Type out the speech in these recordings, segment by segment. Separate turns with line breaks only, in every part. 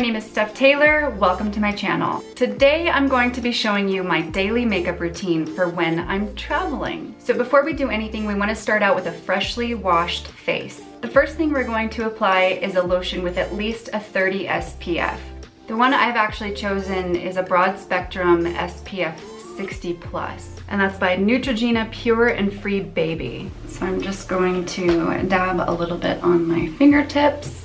name is Steph Taylor. Welcome to my channel. Today I'm going to be showing you my daily makeup routine for when I'm traveling. So before we do anything, we want to start out with a freshly washed face. The first thing we're going to apply is a lotion with at least a 30 SPF. The one I've actually chosen is a broad spectrum SPF 60+, and that's by Neutrogena Pure and Free Baby. So I'm just going to dab a little bit on my fingertips.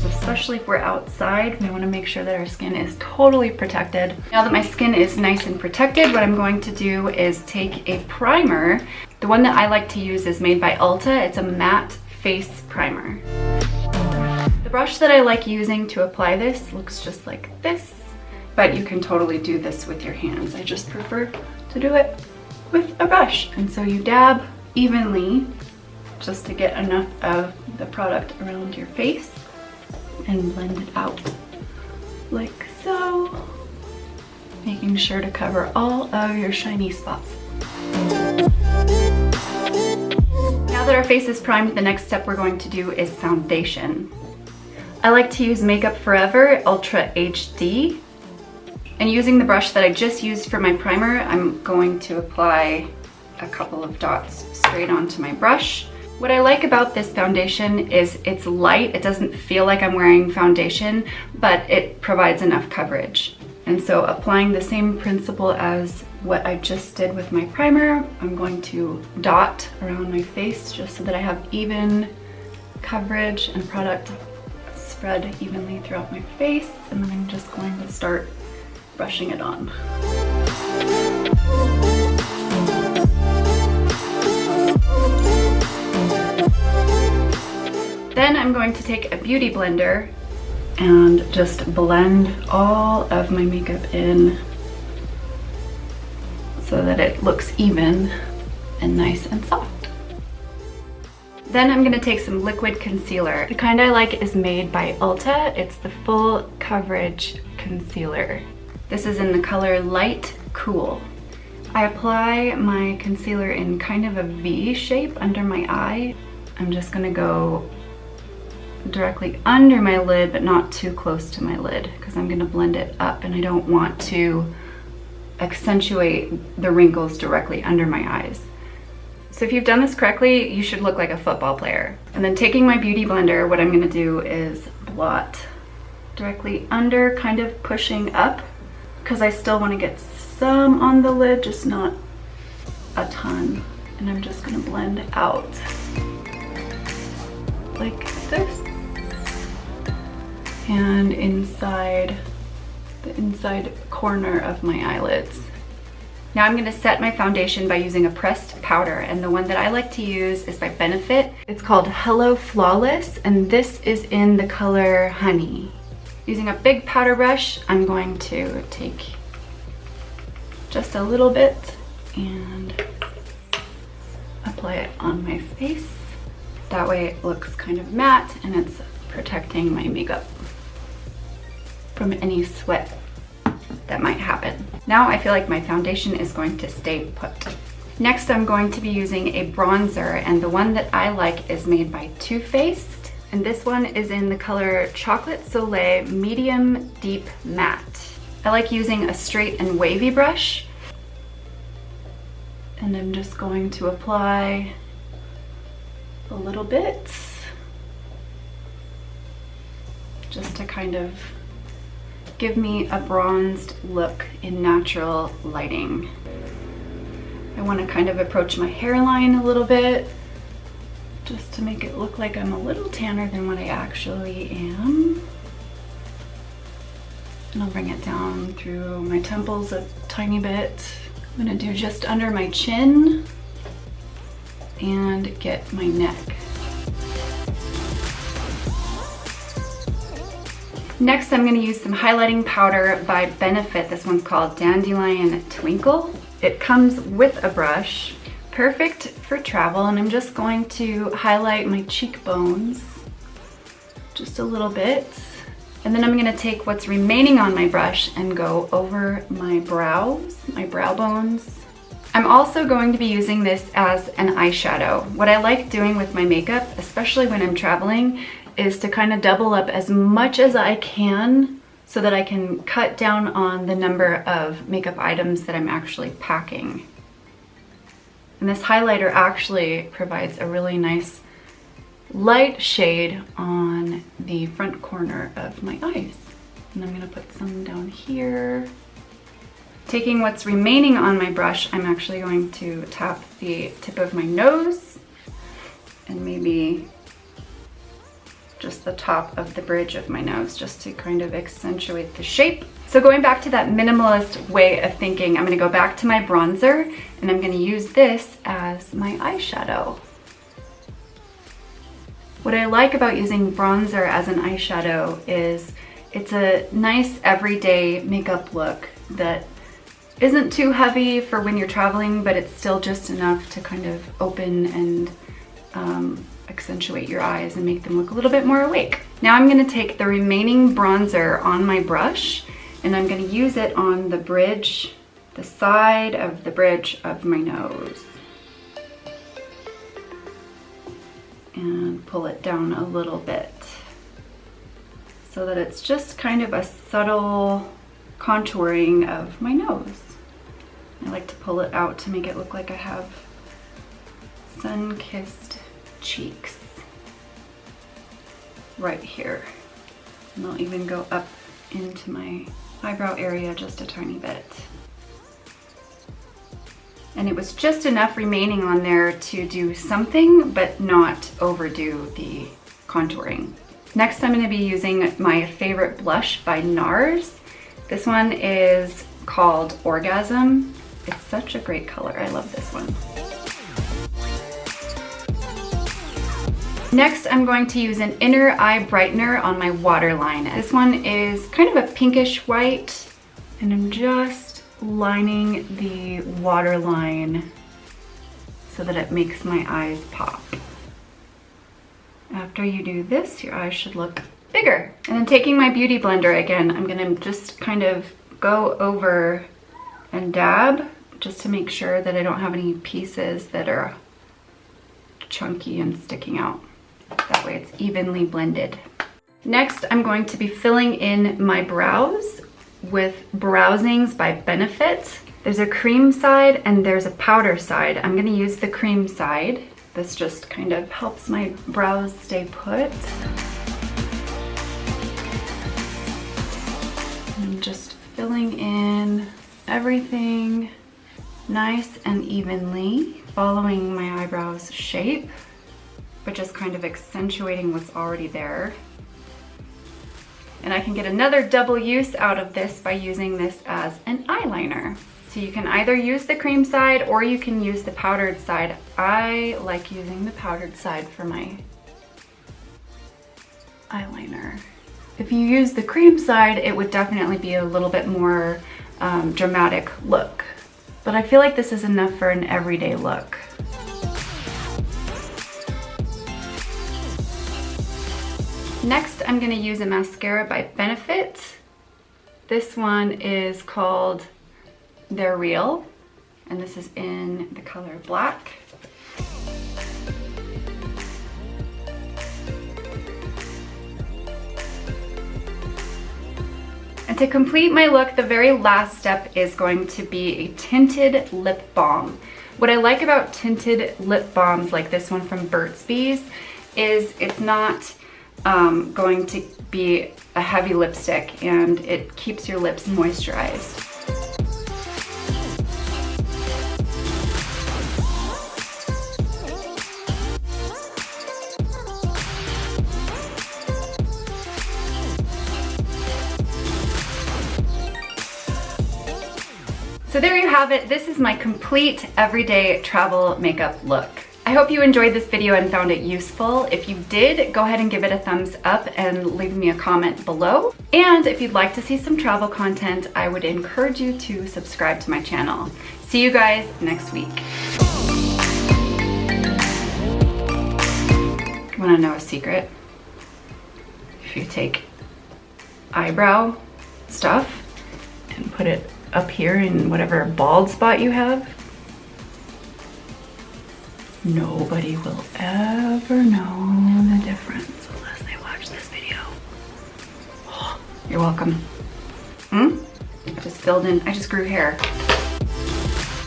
Especially if we're outside, we want to make sure that our skin is totally protected. Now that my skin is nice and protected, what I'm going to do is take a primer. The one that I like to use is made by ULTA. It's a matte face primer. The brush that I like using to apply this looks just like this, but you can totally do this with your hands. I just prefer to do it with a brush. And so you dab evenly just to get enough of the product around your face and blend it out like so, making sure to cover all of your shiny spots. Now that our face is primed, the next step we're going to do is foundation. I like to use Makeup Forever Ultra HD, and using the brush that I just used for my primer, I'm going to apply a couple of dots straight onto my brush. What I like about this foundation is it's light. It doesn't feel like I'm wearing foundation, but it provides enough coverage. And so applying the same principle as what I just did with my primer, I'm going to dot around my face just so that I have even coverage and product spread evenly throughout my face. And then I'm just going to start brushing it on. Then I'm going to take a beauty blender and just blend all of my makeup in so that it looks even and nice and soft. Then I'm going to take some liquid concealer. The kind I like is made by ULTA. It's the Full Coverage Concealer. This is in the color Light Cool. I apply my concealer in kind of a V shape under my eye. I'm just going to go directly under my lid, but not too close to my lid, because I'm going to blend it up and I don't want to accentuate the wrinkles directly under my eyes. So if you've done this correctly, you should look like a football player. And then taking my beauty blender, what I'm going to do is blot directly under, kind of pushing up, because I still want to get some on the lid, just not a ton. And I'm just going to blend out like this. And inside the inside corner of my eyelids. Now I'm going to set my foundation by using a pressed powder, and the one that I like to use is by Benefit. It's called Hello Flawless, and this is in the color Honey. Using a big powder brush, I'm going to take just a little bit and apply it on my face. That way it looks kind of matte and it's protecting my makeup from any sweat that might happen. Now I feel like my foundation is going to stay put. Next I'm going to be using a bronzer, and the one that I like is made by Too Faced, and this one is in the color Chocolate Soleil Medium Deep Matte. I like using a straight and wavy brush, and I'm just going to apply a little bit just to kind of give me a bronzed look in natural lighting. I want to kind of approach my hairline a little bit just to make it look like I'm a little tanner than what I actually am. And I'll bring it down through my temples a tiny bit. I'm going to do just under my chin and get my neck. Next, I'm going to use some highlighting powder by Benefit. This one's called Dandelion Twinkle. It comes with a brush, perfect for travel, and I'm just going to highlight my cheekbones just a little bit. And then I'm going to take what's remaining on my brush and go over my brows, my brow bones. I'm also going to be using this as an eyeshadow. What I like doing with my makeup, especially when I'm traveling, is to kind of double up as much as I can so that I can cut down on the number of makeup items that I'm actually packing. And this highlighter actually provides a really nice light shade on the front corner of my eyes. And I'm gonna put some down here. Taking what's remaining on my brush, I'm actually going to tap the tip of my nose and maybe just the top of the bridge of my nose, just to kind of accentuate the shape. So going back to that minimalist way of thinking, I'm gonna go back to my bronzer and I'm gonna use this as my eyeshadow. What I like about using bronzer as an eyeshadow is it's a nice everyday makeup look that isn't too heavy for when you're traveling, but it's still just enough to kind of open and accentuate your eyes and make them look a little bit more awake. Now I'm gonna take the remaining bronzer on my brush and I'm gonna use it on the bridge, the side of the bridge of my nose. And pull it down a little bit so that it's just kind of a subtle contouring of my nose. I like to pull it out to make it look like I have sun-kissed cheeks right here. And I'll even go up into my eyebrow area just a tiny bit. And it was just enough remaining on there to do something, but not overdo the contouring. Next, I'm going to be using my favorite blush by NARS. This one is called Orgasm. It's such a great color. I love this one. Next, I'm going to use an inner eye brightener on my waterline. This one is kind of a pinkish white, and I'm just lining the waterline so that it makes my eyes pop. After you do this, your eyes should look bigger. And then taking my beauty blender again, I'm gonna just kind of go over and dab just to make sure that I don't have any pieces that are chunky and sticking out. That way it's evenly blended. Next, I'm going to be filling in my brows with Brow Zings by Benefit. There's a cream side and there's a powder side. I'm gonna use the cream side. This just kind of helps my brows stay put. I'm just filling in everything nice and evenly, following my eyebrows shape, but just kind of accentuating what's already there. And I can get another double use out of this by using this as an eyeliner. So you can either use the cream side or you can use the powdered side. I like using the powdered side for my eyeliner. If you use the cream side, it would definitely be a little bit more dramatic look. But I feel like this is enough for an everyday look. Next, I'm gonna use a mascara by Benefit. This one is called They're Real, and this is in the color black. And to complete my look, the very last step is going to be a tinted lip balm. What I like about tinted lip balms like this one from Burt's Bees is it's not going to be a heavy lipstick and it keeps your lips moisturized. So there you have it. This is my complete everyday travel makeup look. I hope you enjoyed this video and found it useful. If you did, go ahead and give it a thumbs up and leave me a comment below. And if you'd like to see some travel content, I would encourage you to subscribe to my channel. See you guys next week. Wanna know a secret? If you take eyebrow stuff and put it up here in whatever bald spot you have, nobody will ever know the difference unless they watch watching this video. Oh, you're welcome. I just filled in, I just grew hair.